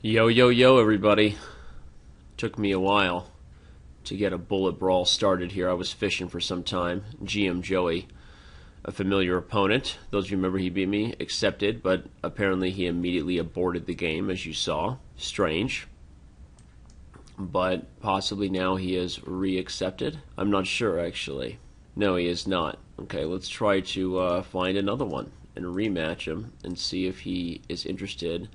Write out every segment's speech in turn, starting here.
Yo, yo, yo, everybody. Took me a while to get a Bullet Brawl started here. I was fishing for some time. GM Joey, a familiar opponent. Those of you remember he beat me, accepted, but apparently he immediately aborted the game, as you saw. Strange. But possibly now he is re-accepted. I'm not sure, actually. No, he is not. Okay, let's try to find another one and rematch him and see if he is interested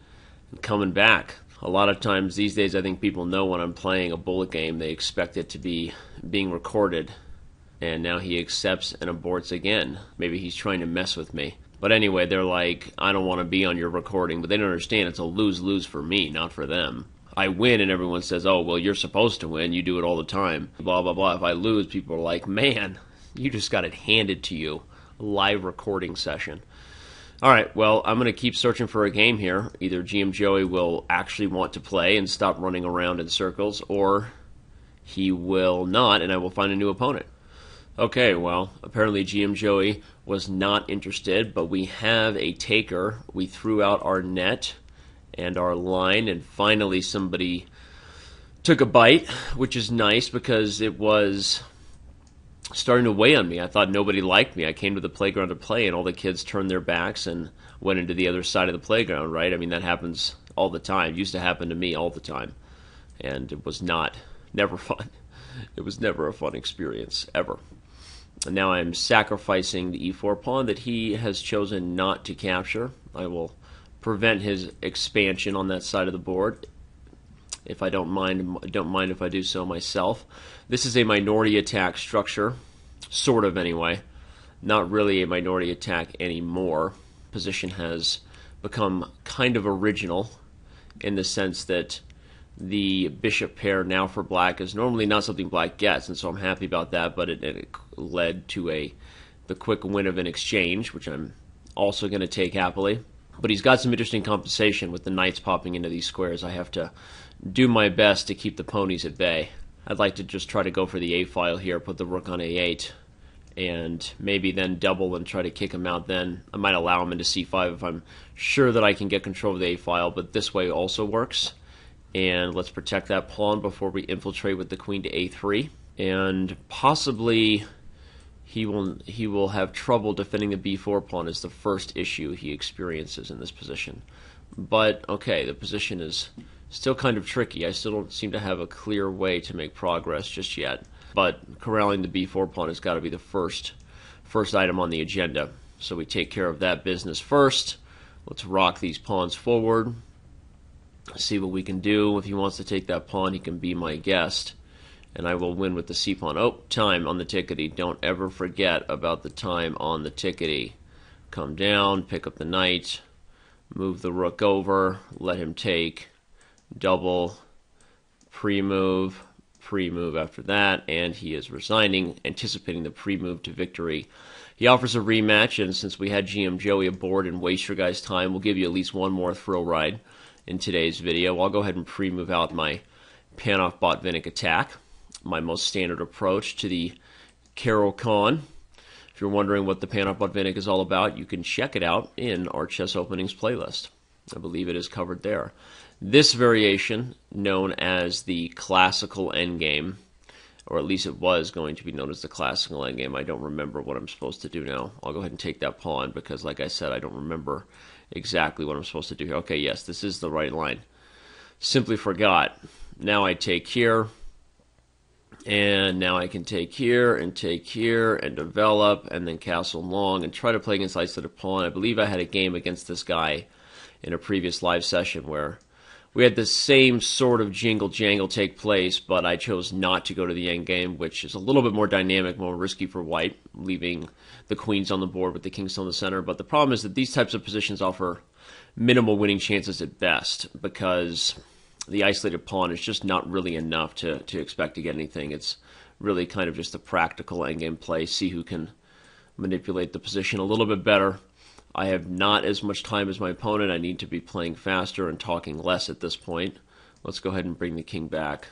in coming back. A lot of times these days I think people know when I'm playing a bullet game, they expect it to be being recorded. And now he accepts and aborts again. Maybe he's trying to mess with me. But anyway, they're like, I don't want to be on your recording. But they don't understand it's a lose-lose for me, not for them. I win and everyone says, oh, well, you're supposed to win. You do it all the time. Blah, blah, blah. If I lose, people are like, man, you just got it handed to you. A live recording session. All right, well, I'm going to keep searching for a game here. Either GM Joey will actually want to play and stop running around in circles, or he will not, and I will find a new opponent. Okay, well, apparently GM Joey was not interested, but we have a taker. We threw out our net and our line, and finally somebody took a bite, which is nice because it was starting to weigh on me. I thought nobody liked me. I came to the playground to play, and all the kids turned their backs and went into the other side of the playground, right? I mean, that happens all the time. It used to happen to me all the time, and it was never fun. It was never a fun experience, ever. And now I'm sacrificing the e4 pawn that he has chosen not to capture. I will prevent his expansion on that side of the board. If I don't mind if I do so myself. This is a minority attack structure, sort of anyway. Not really a minority attack anymore. Position has become kind of original in the sense that the bishop pair now for black is normally not something black gets, and so I'm happy about that, but it led to the quick win of an exchange, which I'm also going to take happily. But he's got some interesting compensation with the knights popping into these squares. I have to do my best to keep the ponies at bay. I'd like to just try to go for the A file here, put the rook on A8, and maybe then double and try to kick him out then. I might allow him into C5 if I'm sure that I can get control of the A file, but this way also works. And let's protect that pawn before we infiltrate with the queen to A3. And possibly he will have trouble defending the B4 pawn is the first issue he experiences in this position. But okay, the position is still kind of tricky. I still don't seem to have a clear way to make progress just yet. But corralling the B4 pawn has got to be the first item on the agenda. So we take care of that business first. Let's rock these pawns forward. See what we can do. If he wants to take that pawn, he can be my guest. And I will win with the C pawn. Oh, time on the tickety. Don't ever forget about the time on the tickety. Come down, pick up the knight, move the rook over, let him take, double, pre-move after that, and he is resigning, anticipating the pre-move to victory. He offers a rematch, and since we had GM Joey aboard and waste your guys' time, we'll give you at least one more thrill ride in today's video. I'll go ahead and pre-move out my Panoff Botvinnik attack, my most standard approach to the Carol Con. If you're wondering what the Panoff Botvinnik is all about, you can check it out in our Chess Openings playlist. I believe it is covered there. This variation, known as the classical endgame, or at least it was going to be known as the classical endgame. I don't remember what I'm supposed to do now. I'll go ahead and take that pawn because, like I said, I don't remember exactly what I'm supposed to do here. Okay, yes, this is the right line. Simply forgot. Now I take here, and now I can take here and develop, and then castle long and try to play against isolated pawn. I believe I had a game against this guy in a previous live session where we had the same sort of jingle-jangle take place, but I chose not to go to the end game, which is a little bit more dynamic, more risky for white, leaving the queens on the board with the king still in the center. But the problem is that these types of positions offer minimal winning chances at best because the isolated pawn is just not really enough to expect to get anything. It's really kind of just a practical endgame play, see who can manipulate the position a little bit better. I have not as much time as my opponent. I need to be playing faster and talking less at this point. Let's go ahead and bring the king back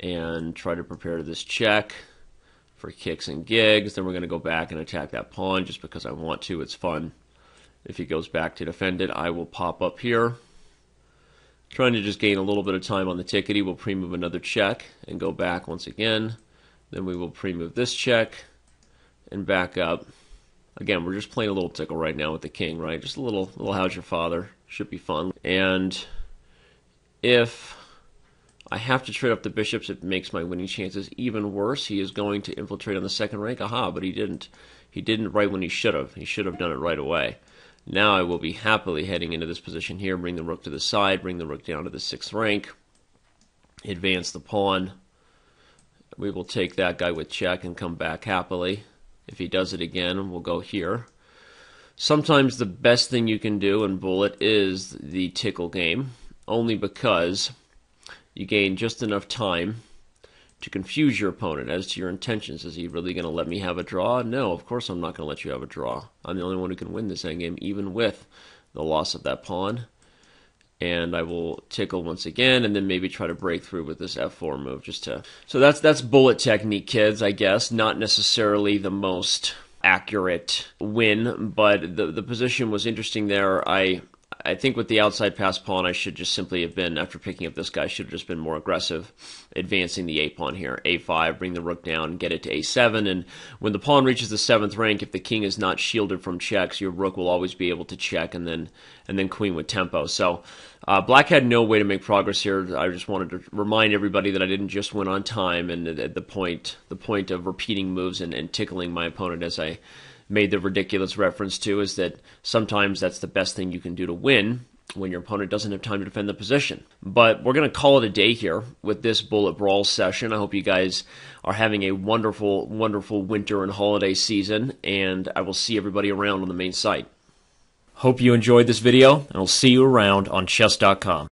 and try to prepare this check for kicks and gigs. Then we're going to go back and attack that pawn just because I want to. It's fun. If he goes back to defend it, I will pop up here Trying to just gain a little bit of time on the tickety. We'll pre-move another check and go back once again. Then we will pre-move this check and back up. Again, we're just playing a little tickle right now with the king, right? Just a little how's your father? Should be fun. And if I have to trade up the bishops, it makes my winning chances even worse. He is going to infiltrate on the second rank. Aha, but he didn't. He didn't right when he should have. He should have done it right away. Now I will be happily heading into this position here. Bring the rook to the side. Bring the rook down to the 6th rank. Advance the pawn. We will take that guy with check and come back happily. If he does it again, we'll go here. Sometimes the best thing you can do in Bullet is the tickle game, only because you gain just enough time to confuse your opponent as to your intentions. Is he really going to let me have a draw? No, of course I'm not going to let you have a draw. I'm the only one who can win this endgame, even with the loss of that pawn. And I will tickle once again, and then maybe try to break through with this f4 move just to... So that's bullet technique, kids, I guess. Not necessarily the most accurate win, but the position was interesting there. I think with the outside pass pawn, I should just simply have been, after picking up this guy, I should have just been more aggressive, advancing the a-pawn here. a5, bring the rook down, get it to a7, and when the pawn reaches the 7th rank, if the king is not shielded from checks, your rook will always be able to check, and then queen with tempo. So black had no way to make progress here. I just wanted to remind everybody that I didn't just win on time, and at the point of repeating moves and tickling my opponent, as I made the ridiculous reference to, is that sometimes that's the best thing you can do to win when your opponent doesn't have time to defend the position. But we're going to call it a day here with this Bullet Brawl session. I hope you guys are having a wonderful, wonderful winter and holiday season, and I will see everybody around on the main site. Hope you enjoyed this video, and I'll see you around on Chess.com.